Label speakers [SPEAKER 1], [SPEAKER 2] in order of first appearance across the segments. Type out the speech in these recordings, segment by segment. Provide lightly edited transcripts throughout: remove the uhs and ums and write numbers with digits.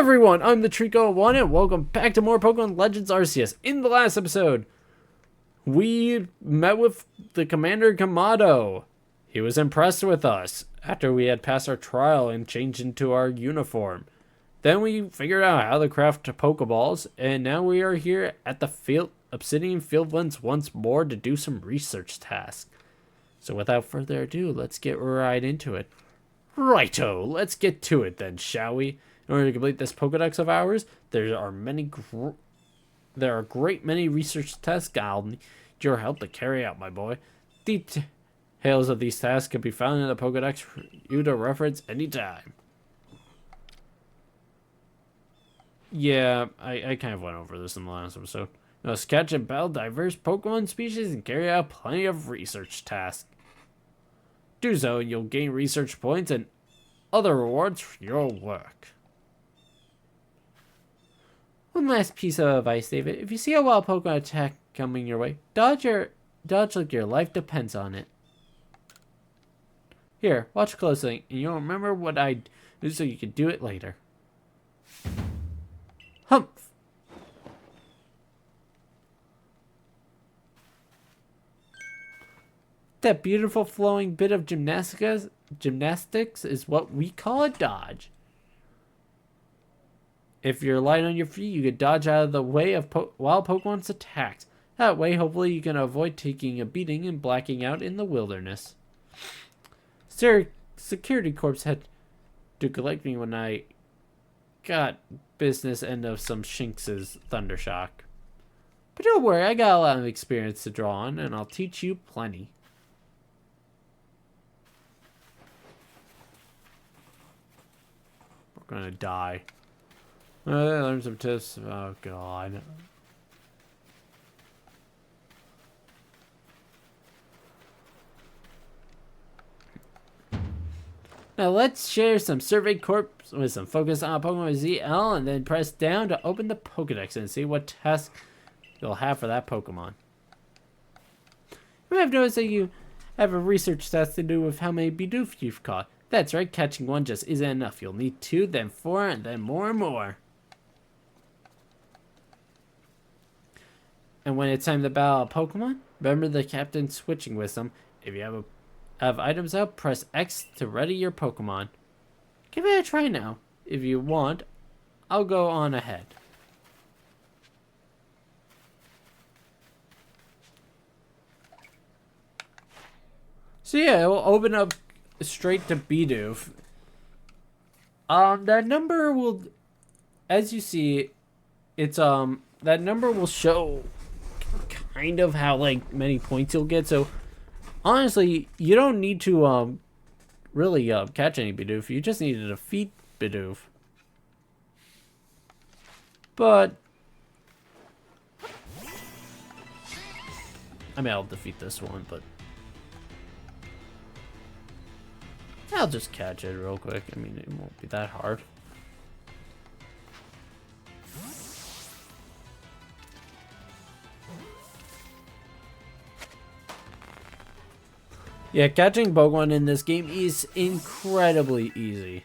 [SPEAKER 1] everyone, I'm the Trico1 and welcome back to more Pokemon Legends Arceus. In the last episode, we met with the Commander Kamado. He was impressed with us after we had passed our trial and changed into our uniform. Then we figured out how to craft Pokeballs, and now we are here at the Obsidian Fieldlands once more to do some research tasks. So without further ado, let's get right into it. Righto, let's get to it then, shall we? In order to complete this Pokedex of ours, there are a great many research tasks I'll need your help to carry out, my boy. Details of these tasks can be found in the Pokedex for you to reference anytime. Yeah, I kind of went over this in the last episode. You must catch and battle diverse Pokemon species and carry out plenty of research tasks. Do so, and you'll gain research points and other rewards for your work. One last piece of advice, David. If you see a wild Pokemon attack coming your way, dodge like your life depends on it. Here, watch closely, and you'll remember what I do so you can do it later. Humph! That beautiful flowing bit of gymnastics is what we call a dodge. If you're light on your feet, you can dodge out of the way of wild Pokemon's attacks. That way, hopefully, you can avoid taking a beating and blacking out in the wilderness. Security Corps had to collect me when I got business end of some Shinx's Thundershock. But don't worry, I got a lot of experience to draw on, and I'll teach you plenty. We're gonna die. Learn some tips. Oh god. Now let's share some survey corps with some focus on Pokemon ZL and then press down to open the Pokedex and see what tasks you'll have for that Pokemon. You may have noticed that you have a research task to do with how many Bidoof you've caught. That's right, catching one just isn't enough. You'll need 2, then 4, and then more and more. And when it's time to battle a Pokemon, remember the captain switching wisdom. If you have items out, press X to ready your Pokemon. Give it a try now. If you want, I'll go on ahead. So yeah, it will open up straight to Bidoof. That number will, as you see, it's that number will show kind of how like many points you'll get. So honestly, you don't need to really catch any Bidoof. You just need to defeat Bidoof. But I mean, I'll defeat this one, but I'll just catch it real quick. I mean, it won't be that hard. Yeah, catching Pokemon in this game is incredibly easy.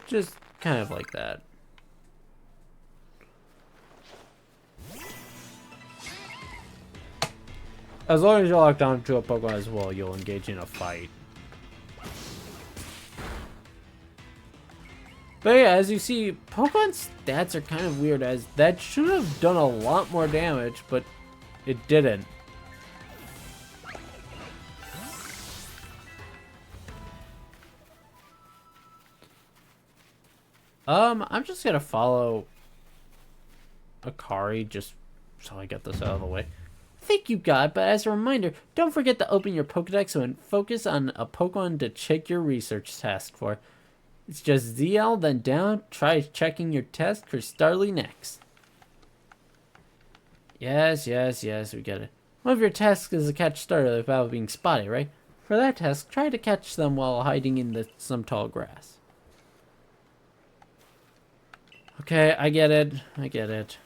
[SPEAKER 1] Just kind of like that. As long as you're locked onto a Pokemon as well, you'll engage in a fight. But yeah, as you see, Pokemon's stats are kind of weird, as that should have done a lot more damage, but it didn't. I'm just gonna follow Akari just so I get this out of the way. I think you got it, but as a reminder, don't forget to open your Pokedex and focus on a Pokemon to check your research task for. It's just ZL, then down. Try checking your task for Starly next. Yes, we get it. One of your tasks is to catch Starly without being spotted, right? For that task, try to catch them while hiding in some tall grass. Okay, I get it. I get it.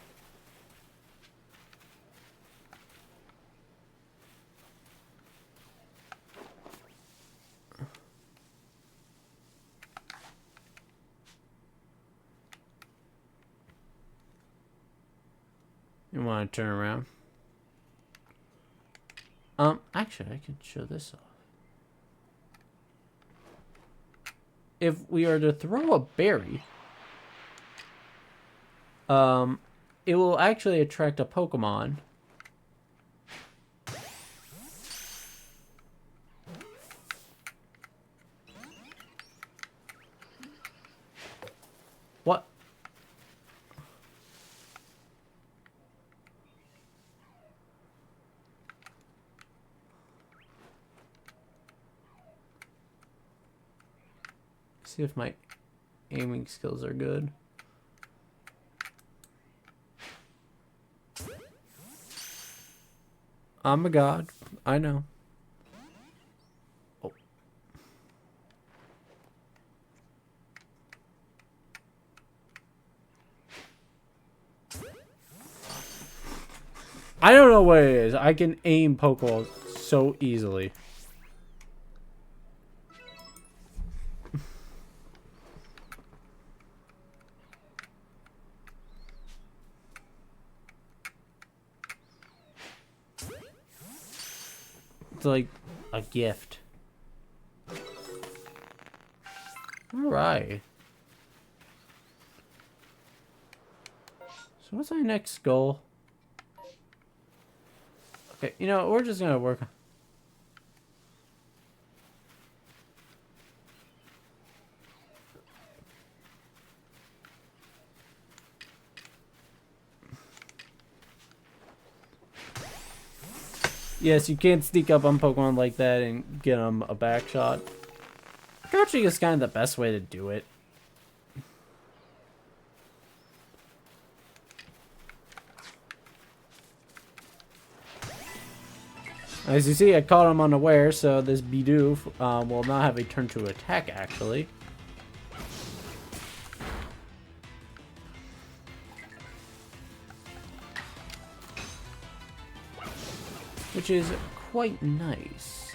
[SPEAKER 1] You want to turn around? Actually, I can show this off. If we are to throw a berry, it will actually attract a Pokemon. What? See if my aiming skills are good. I'm a god. I know. Oh. I don't know what it is. I can aim Pokeballs so easily. It's like a gift. Alright. So what's our next goal? Okay, you know, we're just gonna work on... Yes, you can't sneak up on Pokemon like that and get them a back shot. Crouching is kind of the best way to do it. As you see, I caught him unaware, so this Bidoof will not have a turn to attack, actually. Which is quite nice.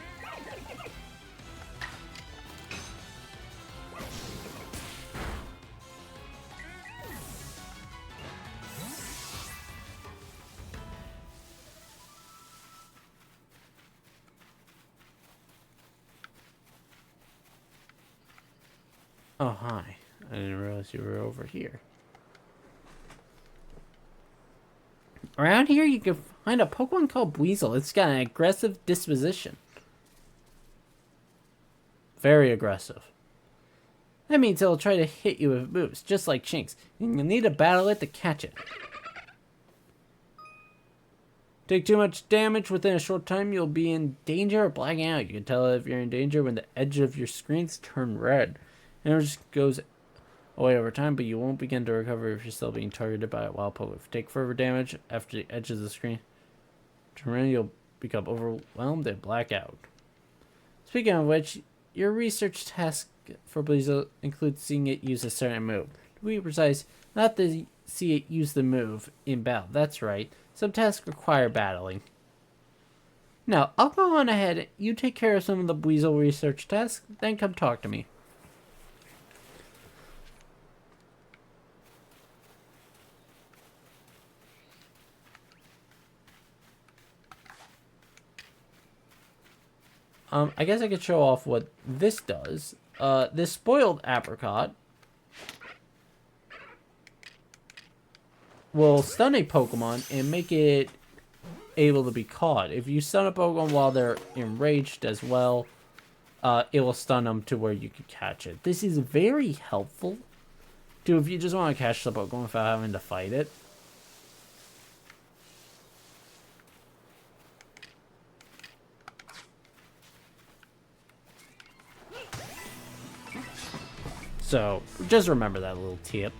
[SPEAKER 1] Oh, hi. I didn't realize you were over here. Around here, you can find a Pokemon called Weasel. It's got an aggressive disposition. Very aggressive. That means it'll try to hit you with moves, just like Shinx. And you'll need to battle it to catch it. Take too much damage within a short time, you'll be in danger or blacking out. You can tell if you're in danger when the edge of your screens turn red. And it just goes away over time, but you won't begin to recover if you're still being targeted by a wild Pokemon. If you take further damage after the edge of the screen turn red, you'll become overwhelmed and black out. Speaking of which, your research task for Weasel includes seeing it use a certain move. To be precise, not to see it use the move in battle. That's right. Some tasks require battling. Now, I'll go on ahead. You take care of some of the Weasel research tasks, then come talk to me. I guess I could show off what this does. This spoiled apricot will stun a Pokemon and make it able to be caught. If you stun a Pokemon while they're enraged as well, it will stun them to where you can catch it. This is very helpful to if you just want to catch the Pokemon without having to fight it. So, just remember that little tip.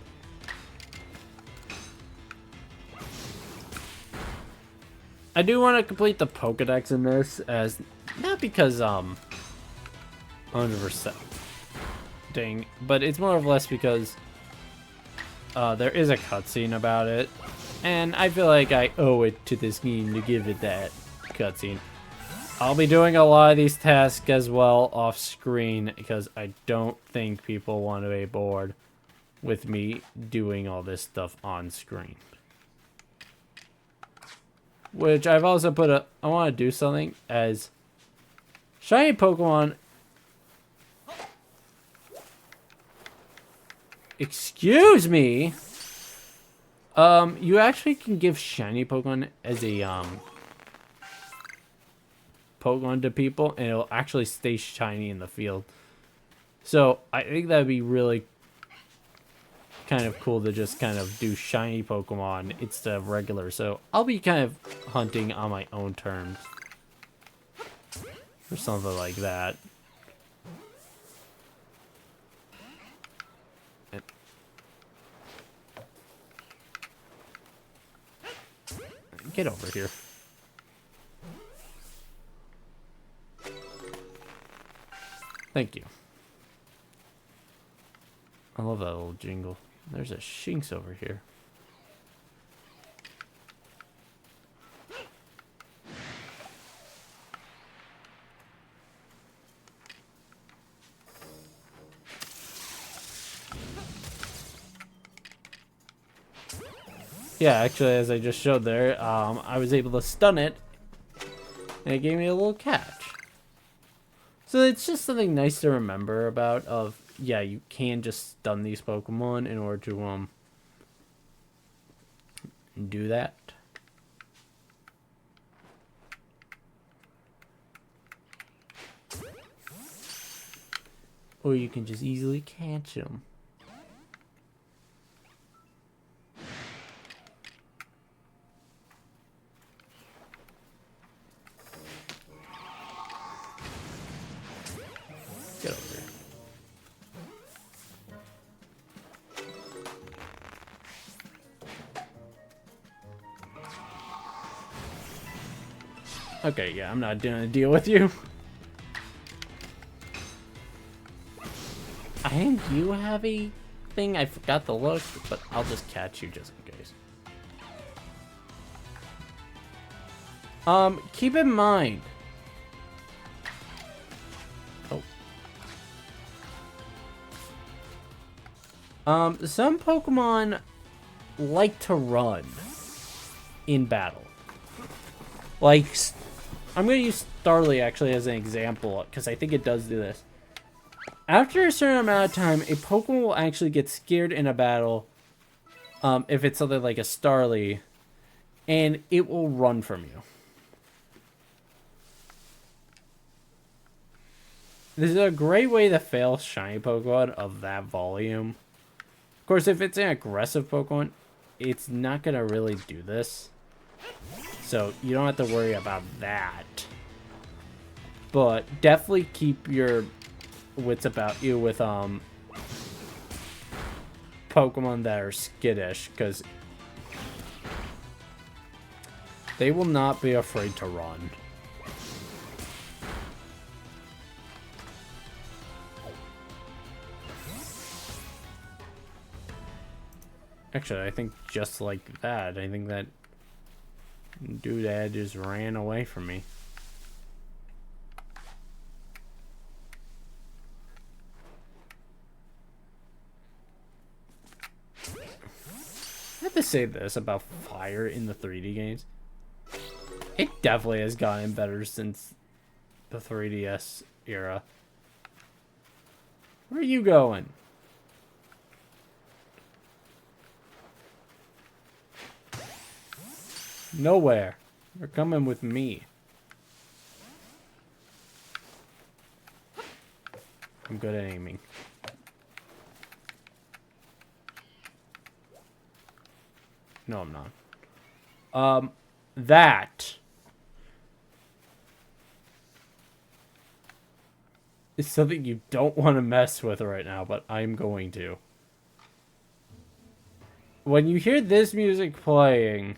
[SPEAKER 1] I do want to complete the Pokedex in this, as not because 100% dang, but it's more or less because there is a cutscene about it, and I feel like I owe it to this game to give it that cutscene. I'll be doing a lot of these tasks as well off screen because I don't think people want to be bored with me doing all this stuff on screen. Which I've also put I want to do something as shiny Pokemon. Excuse me. You actually can give shiny Pokemon as a Pokemon to people, and it'll actually stay shiny in the field. So I think that'd be really kind of cool to just kind of do shiny Pokemon instead of regular. So I'll be kind of hunting on my own terms or something like that. Get over here. Thank you. I love that little jingle. There's a Shinx over here. Yeah, actually, as I just showed there, I was able to stun it, and it gave me a little catch. So it's just something nice to remember about of, yeah, you can just stun these Pokemon in order to, do that. Or you can just easily catch them. Get over here. Okay, yeah, I'm not doing a deal with you. I think you have a thing. I forgot the look, but I'll just catch you just in case. Keep in mind. Some Pokemon like to run in battle. Like, I'm going to use Starly actually as an example, because I think it does do this. After a certain amount of time, a Pokemon will actually get scared in a battle, if it's something like a Starly, and it will run from you. This is a great way to fail shiny Pokemon of that volume. Of course, if it's an aggressive Pokemon, it's not going to really do this. So you don't have to worry about that. But definitely keep your wits about you with Pokemon that are skittish, because they will not be afraid to run. Actually, I think just like that, I think that doodad just ran away from me. I have to say this about fire in the 3D games. It definitely has gotten better since the 3DS era. Where are you going? Nowhere. You're coming with me. I'm good at aiming. No, I'm not. That is something you don't want to mess with right now, but I'm going to. When you hear this music playing,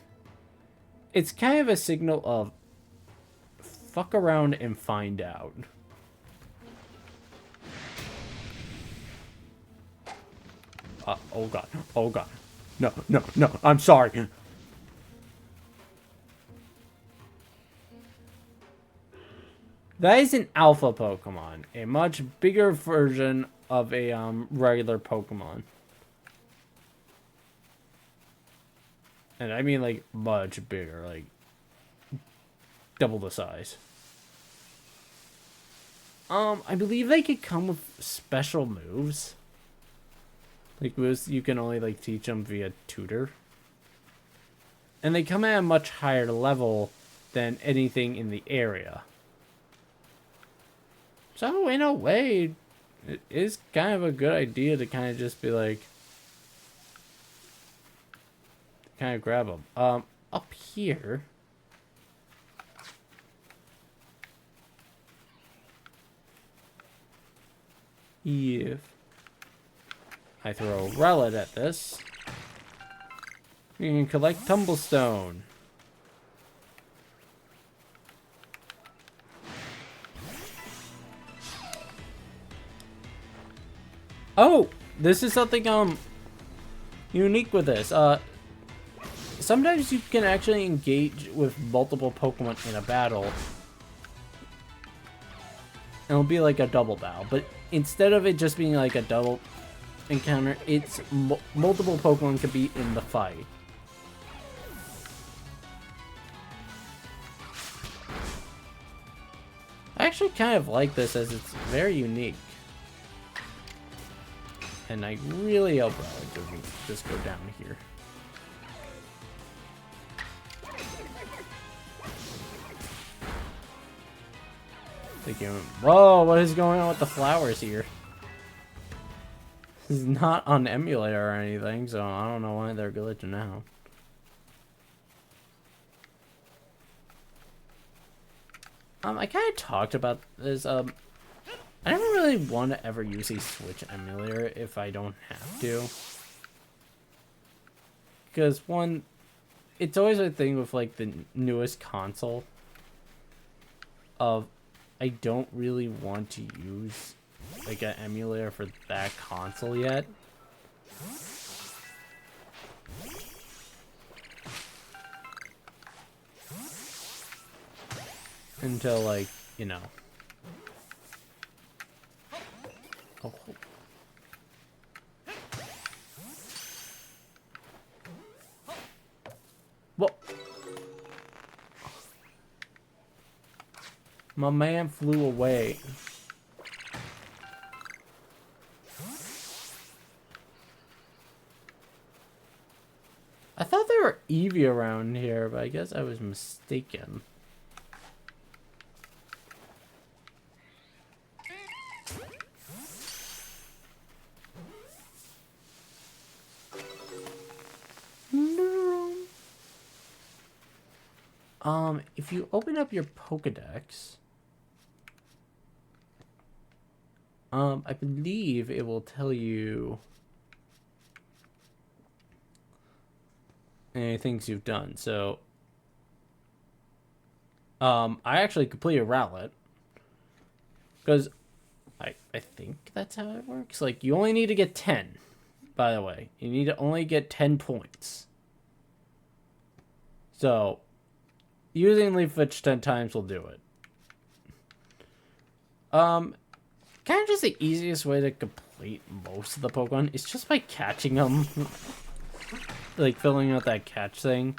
[SPEAKER 1] it's kind of a signal of fuck around and find out. Oh god. Oh god. No, no, no. I'm sorry. That is an alpha Pokemon. A much bigger version of a regular Pokemon. And I mean like much bigger, like double the size. I believe they could come with special moves. Like moves you can only like teach them via tutor. And they come at a much higher level than anything in the area. So in a way, it is kind of a good idea to kind of just be like, kind of grab them. Up here. If I throw a relic at this, you can collect Tumblestone. Oh, this is something unique with this. Sometimes you can actually engage with multiple Pokemon in a battle. And it'll be like a double battle, but instead of it just being like a double encounter, it's multiple Pokemon could be in the fight. I actually kind of like this as it's very unique. And I really hope I can just go down here. Thinking, whoa, what is going on with the flowers here? This is not on emulator or anything, so I don't know why they're glitching out. I kind of talked about this. I never really want to ever use a Switch emulator if I don't have to. Because one, it's always a thing with like the newest console of I don't really want to use like an emulator for that console yet. Until like, you know. Oh. Well, my man flew away. I thought there were Eevee around here, but I guess I was mistaken. If you open up your Pokedex, I believe it will tell you any things you've done. So, I actually completed a Rowlet because I think that's how it works. Like, you only need to get 10, by the way. You need to only get 10 points. So, using Leaf Switch 10 times will do it. Kind of just the easiest way to complete most of the Pokemon is just by catching them. Like, filling out that catch thing.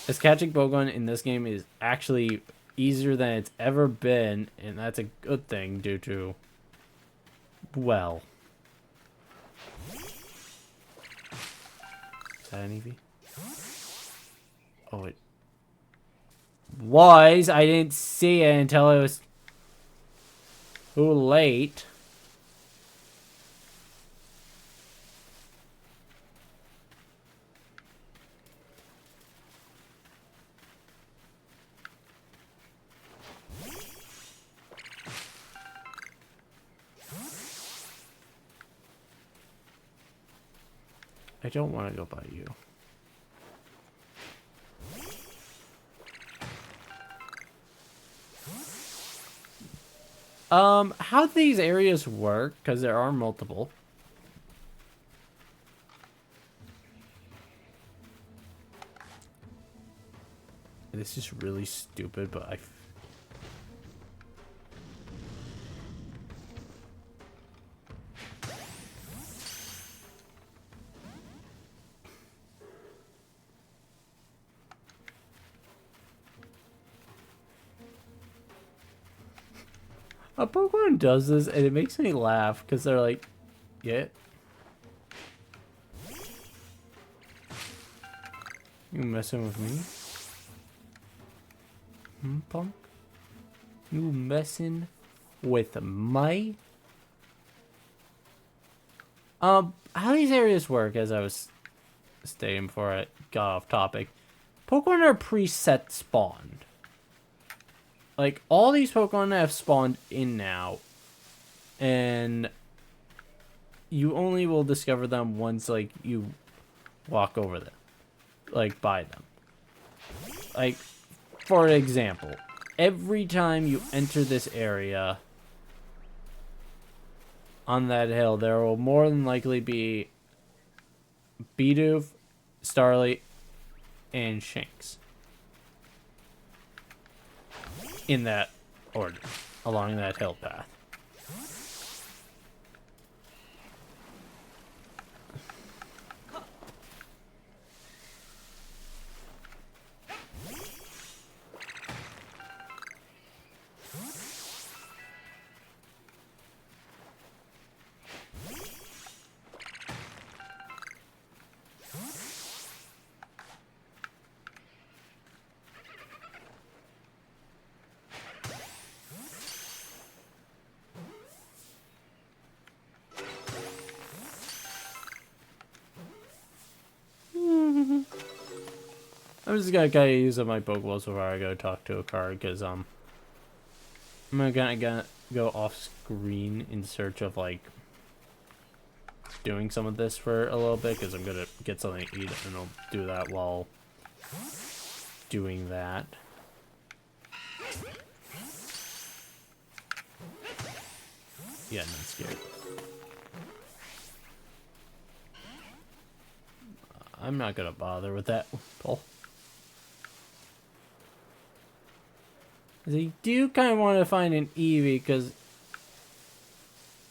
[SPEAKER 1] As catching Pokemon in this game is actually easier than it's ever been, and that's a good thing due to, well. Is that an Eevee? Oh, it was. I didn't see it until it was too late. I don't want to go by you. How these areas work, because there are multiple. This is really stupid, but I... A Pokemon does this, and it makes me laugh, because they're like, yeah. You messing with me? Punk? You messing with my... How these areas work, as I was stating before I got off topic. Pokemon are preset spawned. Like, all these Pokemon have spawned in now. And you only will discover them once, like, you walk over them. Like, by them. Like, for example, every time you enter this area on that hill, there will more than likely be Bidoof, Starly, and Shanks. In that order, along that hill path. I'm just gonna kind of use up my Pokeballs before I go talk to a card, because I'm gonna go off screen in search of like doing some of this for a little bit, because I'm gonna get something to eat, and I'll do that while doing that. Yeah, not scared. I'm not gonna bother with that pull. I do kind of want to find an Eevee, because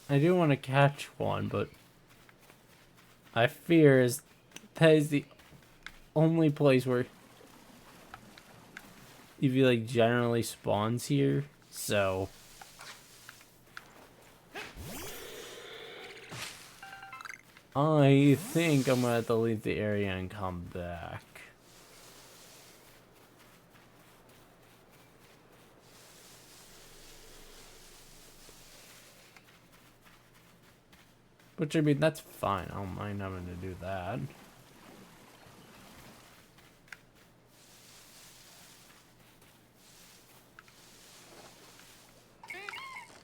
[SPEAKER 1] I do want to catch one, but I fear that is the only place where Eevee like generally spawns here, so I think I'm gonna have to leave the area and come back. Which, I mean, that's fine. I don't mind having to do that.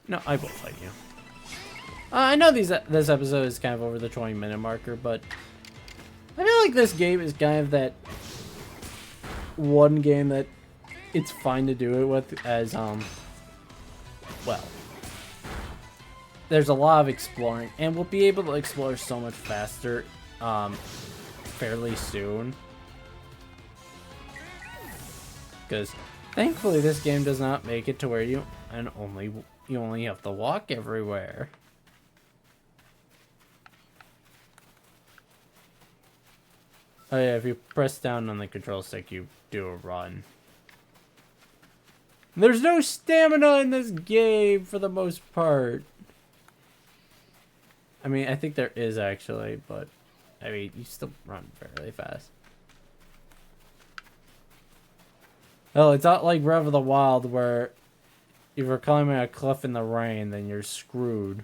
[SPEAKER 1] No, I will fight you. I know this episode is kind of over the 20-minute marker, but I feel like this game is kind of that one game that it's fine to do it with, as, well, there's a lot of exploring, and we'll be able to explore so much faster, fairly soon. Because thankfully this game does not make it to where you only have to walk everywhere. Oh yeah, if you press down on the control stick, you do a run. There's no stamina in this game for the most part. I mean, I think there is actually, but I mean, you still run fairly fast. Oh, it's not like Breath of the Wild where if you're climbing a cliff in the rain, then you're screwed.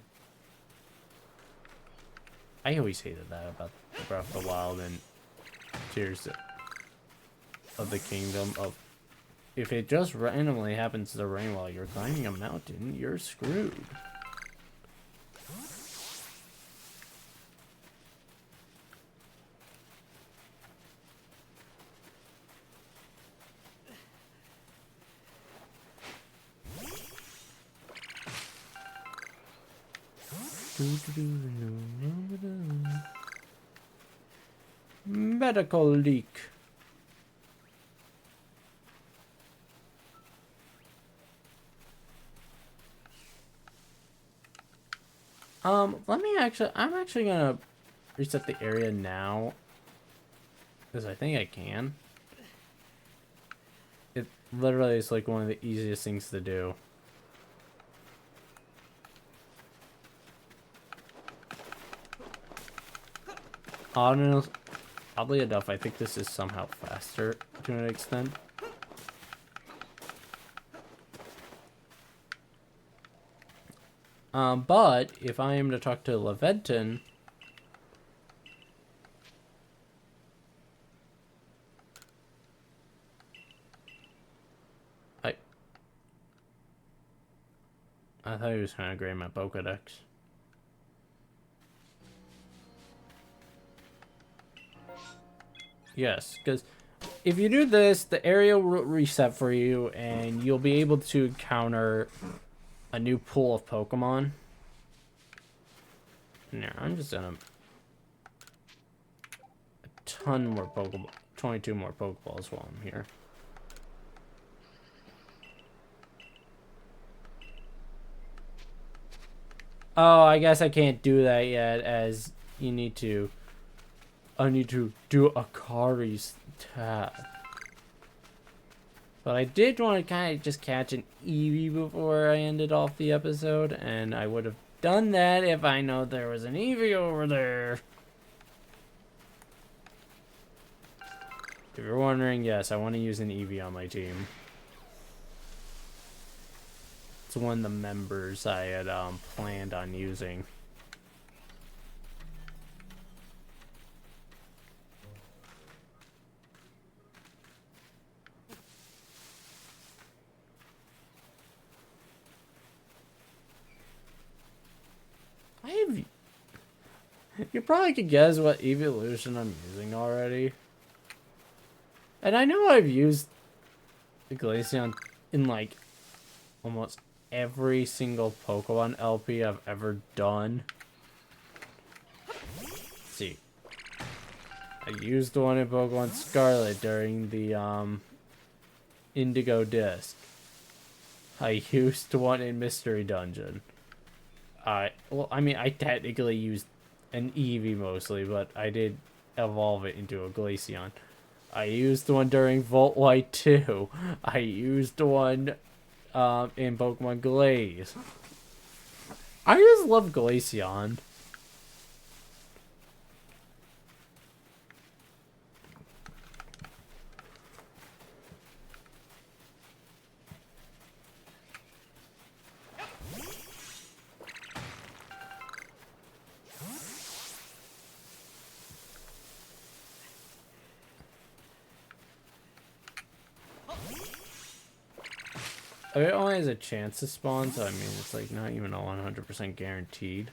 [SPEAKER 1] I always hated that about Breath of the Wild and Tears of the Kingdom. Of if it just randomly happens to rain while you're climbing a mountain, you're screwed. Medical leak. Let me actually, I'm actually gonna reset the area now. Because I think I can. It literally is like one of the easiest things to do. Oddly enough, I think this is somehow faster to an extent. But if I am to talk to Leventon, I thought he was trying to grade my Pokedex. Yes, because if you do this, the area will reset for you, and you'll be able to encounter a new pool of Pokemon. Now, I'm just gonna... a ton more Pokeball, 22 more Pokeballs while I'm here. Oh, I guess I can't do that yet, as you need to... I need to do Akari's tab. But I did want to kind of just catch an Eevee before I ended off the episode, and I would have done that if I know there was an Eevee over there. If you're wondering, yes, I want to use an Eevee on my team. It's one of the members I had planned on using. You probably could guess what evolution I'm using already. And I know I've used the Glaceon in like almost every single Pokemon LP I've ever done. Let's see. I used one in Pokemon Scarlet during the Indigo Disc. I used one in Mystery Dungeon. Well, I mean, I technically used an Eevee mostly, but I did evolve it into a Glaceon. I used one during Volt White 2. I used one in Pokemon Glaze. I just love Glaceon. It only has a chance to spawn, so I mean, it's like not even a 100% guaranteed.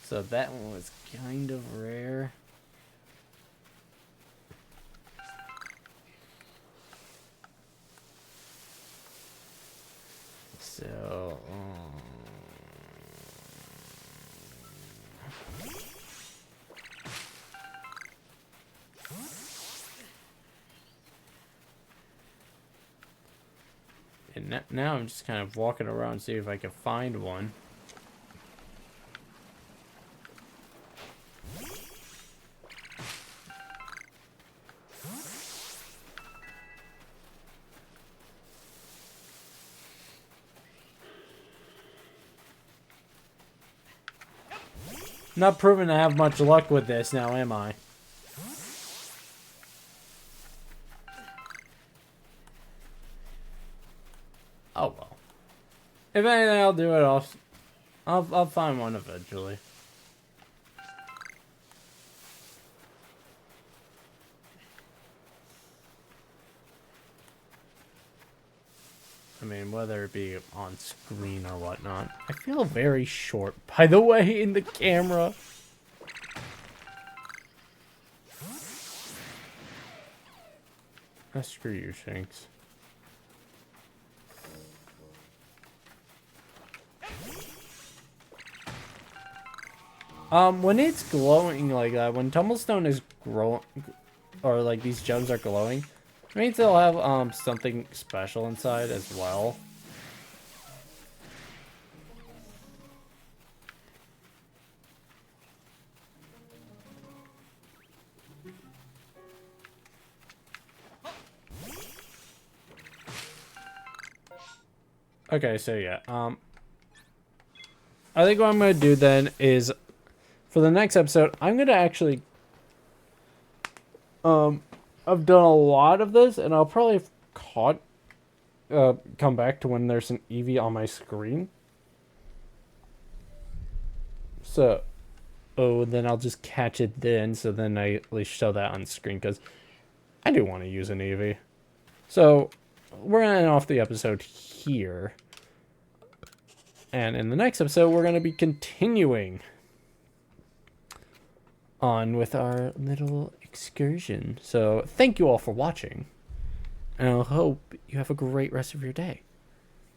[SPEAKER 1] So that one was kind of rare. So, and now I'm just kind of walking around, see if I can find one. Not proving to have much luck with this now, am I? Oh well. If anything, I'll do it. I'll find one eventually. I mean, whether it be on screen or whatnot. I feel very short, by the way, in the camera. Screw you, Shanks. When it's glowing like that, when Tumblestone is growing, or like these gems are glowing, It means they'll have something special inside as well. Okay, so yeah, I think what I'm gonna do then is, for the next episode, I'm gonna actually, I've done a lot of this, and I'll probably come back to when there's an Eevee on my screen. So, then I'll just catch it then, so then I at least show that on screen, because I do want to use an Eevee. So, we're gonna end off the episode here. And in the next episode, we're going to be continuing on with our little excursion. So thank you all for watching. And I hope you have a great rest of your day.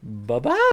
[SPEAKER 1] Bye-bye.